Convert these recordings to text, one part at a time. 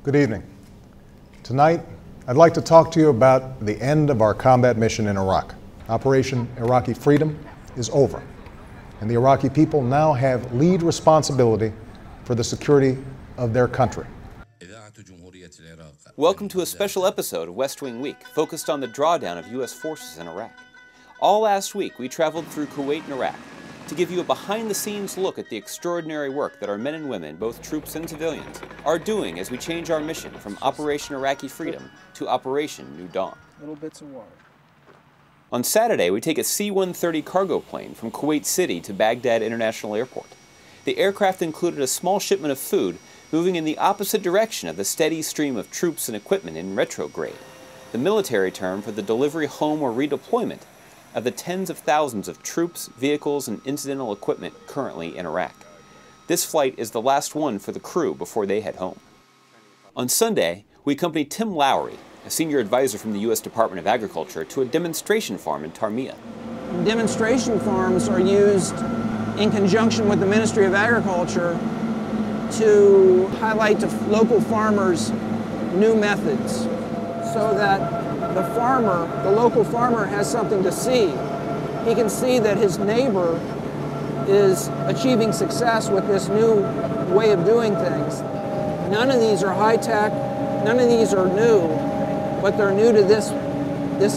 Good evening. Tonight, I'd like to talk to you about the end of our combat mission in Iraq. Operation Iraqi Freedom is over, and the Iraqi people now have lead responsibility for the security of their country. Welcome to a special episode of West Wing Week, focused on the drawdown of U.S. forces in Iraq. All last week, we traveled through Kuwait and Iraq to give you a behind-the-scenes look at the extraordinary work that our men and women, both troops and civilians, are doing as we change our mission from Operation Iraqi Freedom to Operation New Dawn. Little bits of water. On Saturday, we take a C-130 cargo plane from Kuwait City to Baghdad International Airport. The aircraft included a small shipment of food moving in the opposite direction of the steady stream of troops and equipment in retrograde, the military term for the delivery home or redeployment of the tens of thousands of troops, vehicles, and incidental equipment currently in Iraq. This flight is the last one for the crew before they head home. On Sunday, we accompanied Tim Lowry, a senior advisor from the U.S. Department of Agriculture, to a demonstration farm in Tarmiya. Demonstration farms are used in conjunction with the Ministry of Agriculture to highlight to local farmers new methods so that the local farmer has something to see. He can see that his neighbor is achieving success with this new way of doing things. None of these are high-tech, none of these are new, but they're new to this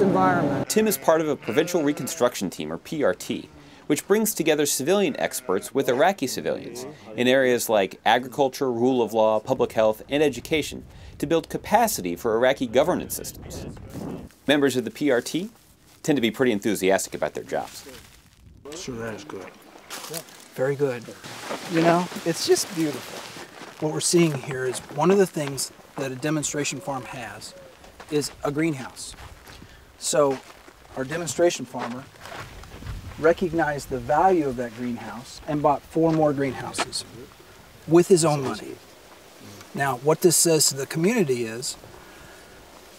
environment. Tim is part of a provincial reconstruction team, or PRT, which brings together civilian experts with Iraqi civilians in areas like agriculture, rule of law, public health, and education to build capacity for Iraqi governance systems. Members of the PRT tend to be pretty enthusiastic about their jobs. Sure, that is good. Very good. You know, it's just beautiful. What we're seeing here is one of the things that a demonstration farm has is a greenhouse. So our demonstration farmer recognized the value of that greenhouse and bought 4 more greenhouses with his own money. Now, what this says to the community is,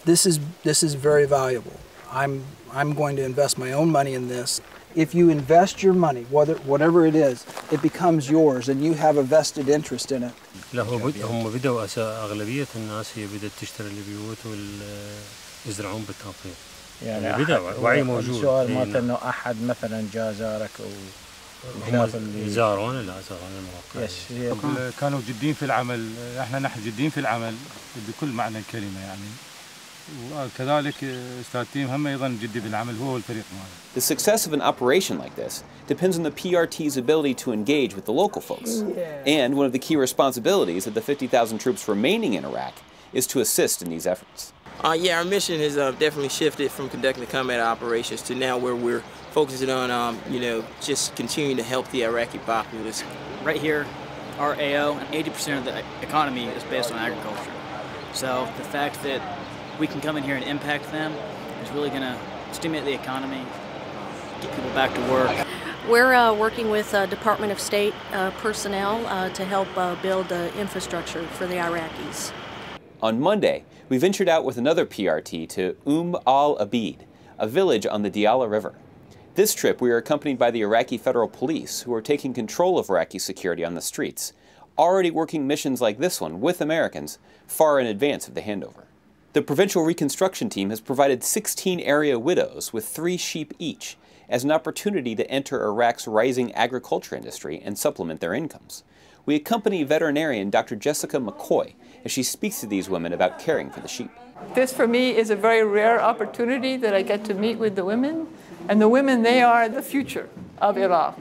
this is very valuable. I'm going to invest my own money in this. If you invest your money, whatever it is, it becomes yours and you have a vested interest in it. هم بدأوا أغلبية الناس هي بدأت تشتري البيوت ويزرعون بالتنقيط. يعني بدأ وعي موجود. سؤال ما إنه أحد مثلا جاء زارك أو زارون لا زارون الموقع. كانوا جدين في العمل، نحن جدين في العمل بكل معنى الكلمة يعني. وكذلك أستاذ تيم هم أيضا جدي بالعمل هو والفريق ماله. The success of an operation like this depends on the PRT's ability to engage with the local folks. And one of the key responsibilities of the 50,000 troops remaining in Iraq is to assist in these efforts. Yeah, our mission has definitely shifted from conducting combat operations to now where we're focusing on, just continuing to help the Iraqi populace. Right here, our AO, 80% of the economy is based on agriculture. So the fact that we can come in here and impact them is really going to stimulate the economy, get people back to work. We're working with Department of State personnel to help build infrastructure for the Iraqis. On Monday, we ventured out with another PRT to al-Abid, a village on the Diyala River. This trip, we are accompanied by the Iraqi Federal Police, who are taking control of Iraqi security on the streets, already working missions like this one with Americans far in advance of the handover. The provincial reconstruction team has provided 16 area widows with 3 sheep each as an opportunity to enter Iraq's rising agriculture industry and supplement their incomes. We accompany veterinarian Dr. Jessica McCoy as she speaks to these women about caring for the sheep. This for me is a very rare opportunity that I get to meet with the women, and the women, they are the future of Iraq.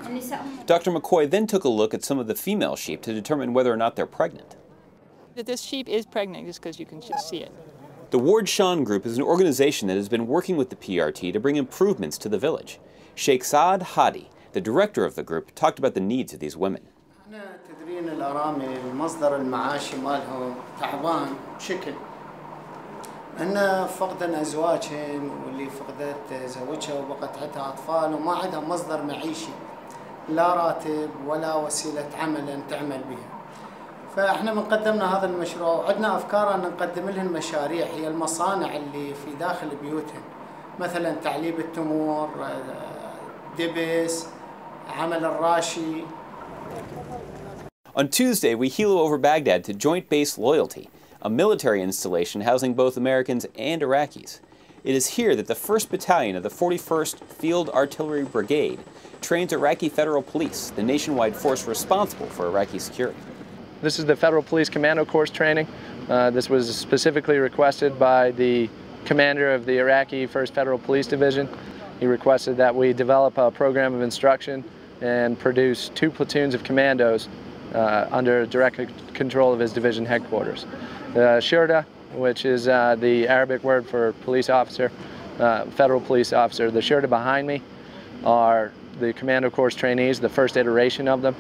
Dr. McCoy then took a look at some of the female sheep to determine whether or not they're pregnant. This sheep is pregnant just because you can just see it. The Ward Shan Group is an organization that has been working with the PRT to bring improvements to the village. Sheikh Saad Hadi, the director of the group, talked about the needs of these women. تدرين الأرامل المصدر المعاشي مالهم تعبان بشكل أن فقدن أزواجهن واللي فقدت زوجها وبقت عندها أطفال وما عندها مصدر معيشي لا راتب ولا وسيلة عمل تعمل بها. فإحنا من قدمنا هذا المشروع وعندنا أفكار أن نقدم لهم مشاريع هي المصانع اللي في داخل بيوتهم مثلا تعليب التمور، دبس، عمل الراشي. On Tuesday, we helo over Baghdad to Joint Base Loyalty, a military installation housing both Americans and Iraqis. It is here that the 1st Battalion of the 41st Field Artillery Brigade trains Iraqi Federal Police, the nationwide force responsible for Iraqi security. This is the Federal Police Commando Course training. This was specifically requested by the commander of the Iraqi 1st Federal Police Division. He requested that we develop a program of instruction and produce 2 platoons of commandos under direct control of his division headquarters. The Shurda, which is the Arabic word for police officer, federal police officer. The Shurda behind me are the Commando Course trainees, the first iteration of them.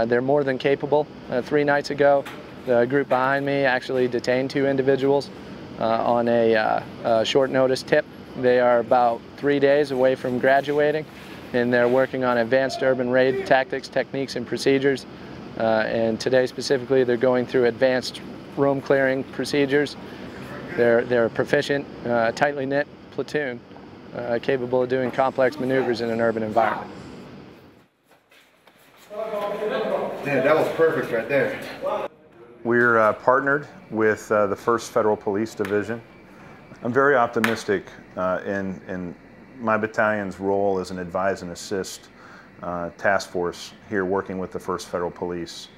They're more than capable. 3 nights ago, the group behind me actually detained 2 individuals on a short notice tip. They are about 3 days away from graduating, and they're working on advanced urban raid tactics, techniques, and procedures. And today specifically, they're going through advanced room clearing procedures. They're a proficient, tightly knit platoon capable of doing complex maneuvers in an urban environment. Yeah, that was perfect right there. We're partnered with the 1st Federal Police Division. I'm very optimistic in my battalion's role as an advise and assist task force here working with the 1st Federal Police.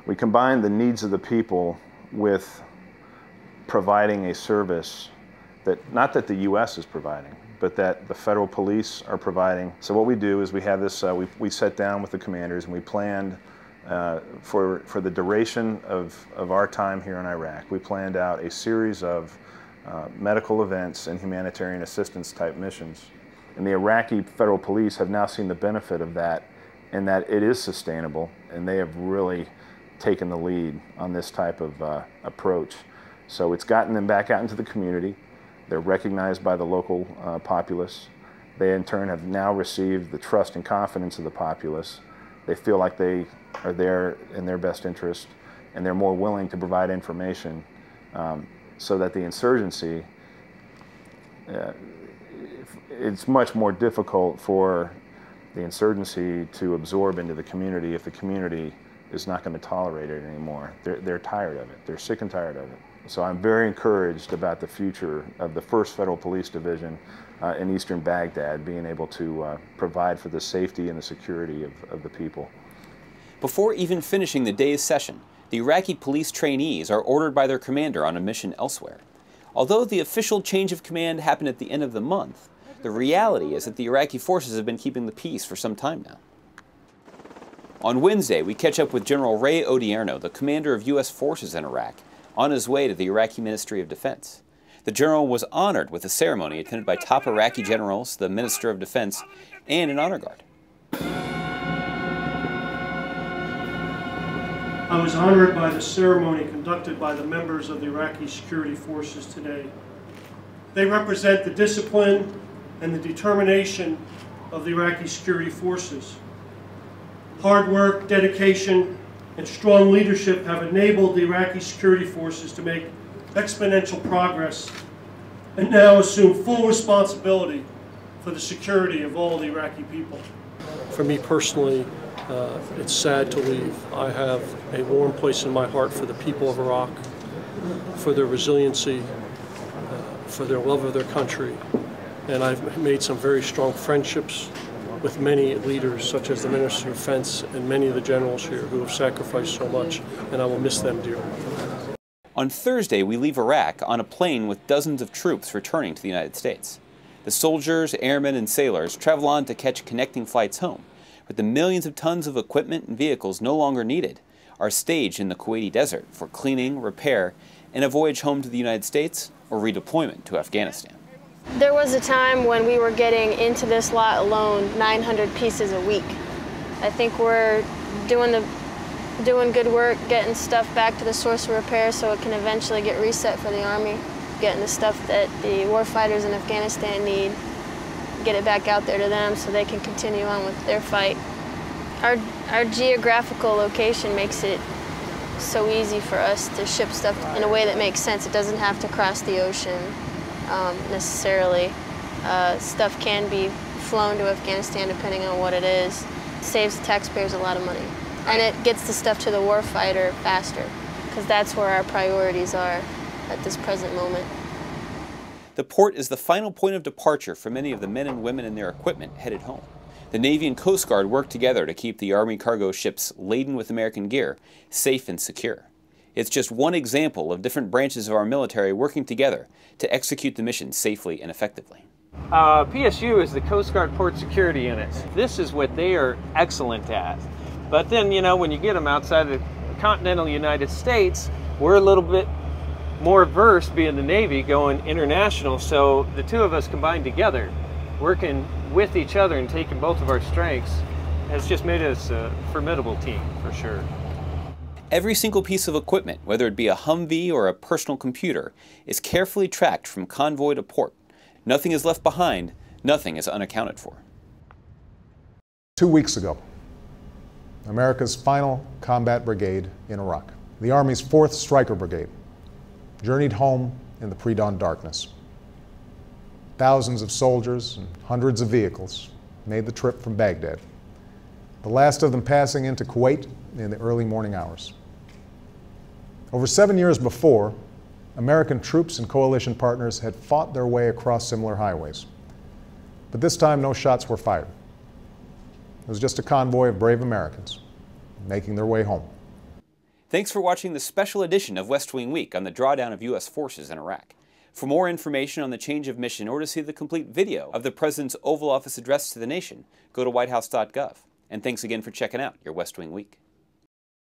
We combine the needs of the people with providing a service that, not that the U.S. is providing, but that the federal police are providing. So what we do is we have this, we sat down with the commanders and we planned for the duration of our time here in Iraq. We planned out a series of medical events and humanitarian assistance type missions. And the Iraqi federal police have now seen the benefit of that, and that it is sustainable, and they have really taken the lead on this type of approach. So it's gotten them back out into the community. They're recognized by the local populace. They in turn have now received the trust and confidence of the populace. They feel like they are there in their best interest, and they're more willing to provide information so that the insurgency, it's much more difficult for the insurgency to absorb into the community if the community is not going to tolerate it anymore. They're tired of it. They're sick and tired of it. So I'm very encouraged about the future of the 1st Federal Police Division in eastern Baghdad being able to provide for the safety and the security of the people. Before even finishing the day's session, the Iraqi police trainees are ordered by their commander on a mission elsewhere. Although the official change of command happened at the end of the month, the reality is that the Iraqi forces have been keeping the peace for some time now. On Wednesday, we catch up with General Ray Odierno, the commander of U.S. forces in Iraq, on his way to the Iraqi Ministry of Defense. The general was honored with a ceremony attended by top Iraqi generals, the Minister of Defense, and an honor guard. I was honored by the ceremony conducted by the members of the Iraqi security forces today. They represent the discipline and the determination of the Iraqi security forces. Hard work, dedication, and strong leadership have enabled the Iraqi security forces to make exponential progress and now assume full responsibility for the security of all the Iraqi people. For me personally, it's sad to leave. I have a warm place in my heart for the people of Iraq, for their resiliency, for their love of their country, and I've made some very strong friendships with many leaders, such as the Minister of Defense and many of the generals here who have sacrificed so much, and I will miss them dearly. On Thursday, we leave Iraq on a plane with dozens of troops returning to the United States. The soldiers, airmen, and sailors travel on to catch connecting flights home, but the millions of tons of equipment and vehicles no longer needed are staged in the Kuwaiti desert for cleaning, repair, and a voyage home to the United States or redeployment to Afghanistan. There was a time when we were getting into this lot alone 900 pieces a week. I think we're doing good work, getting stuff back to the source of repair so it can eventually get reset for the Army, getting the stuff that the warfighters in Afghanistan need, get it back out there to them so they can continue on with their fight. Our geographical location makes it so easy for us to ship stuff in a way that makes sense. It doesn't have to cross the ocean necessarily. Stuff can be flown to Afghanistan depending on what it is. It saves the taxpayers a lot of money. And it gets the stuff to the warfighter faster. because that's where our priorities are at this present moment. The port is the final point of departure for many of the men and women and their equipment headed home. The Navy and Coast Guard work together to keep the Army cargo ships laden with American gear safe and secure. It's just one example of different branches of our military working together to execute the mission safely and effectively. PSU is the Coast Guard Port Security Units. This is what they are excellent at. But then, you know, when you get them outside the continental United States, we're a little bit more versed, being the Navy, going international. So the two of us combined together, working with each other and taking both of our strengths, has just made us a formidable team, for sure. Every single piece of equipment, whether it be a Humvee or a personal computer, is carefully tracked from convoy to port. Nothing is left behind, nothing is unaccounted for. 2 weeks ago, America's final combat brigade in Iraq, the Army's 4th Stryker Brigade, journeyed home in the pre-dawn darkness. Thousands of soldiers and hundreds of vehicles made the trip from Baghdad, the last of them passing into Kuwait in the early morning hours. Over 7 years before, American troops and coalition partners had fought their way across similar highways. But this time, no shots were fired. It was just a convoy of brave Americans making their way home. Thanks for watching this special edition of West Wing Week on the drawdown of U.S. forces in Iraq. For more information on the change of mission or to see the complete video of the President's Oval Office address to the nation, go to whitehouse.gov. And thanks again for checking out your West Wing Week.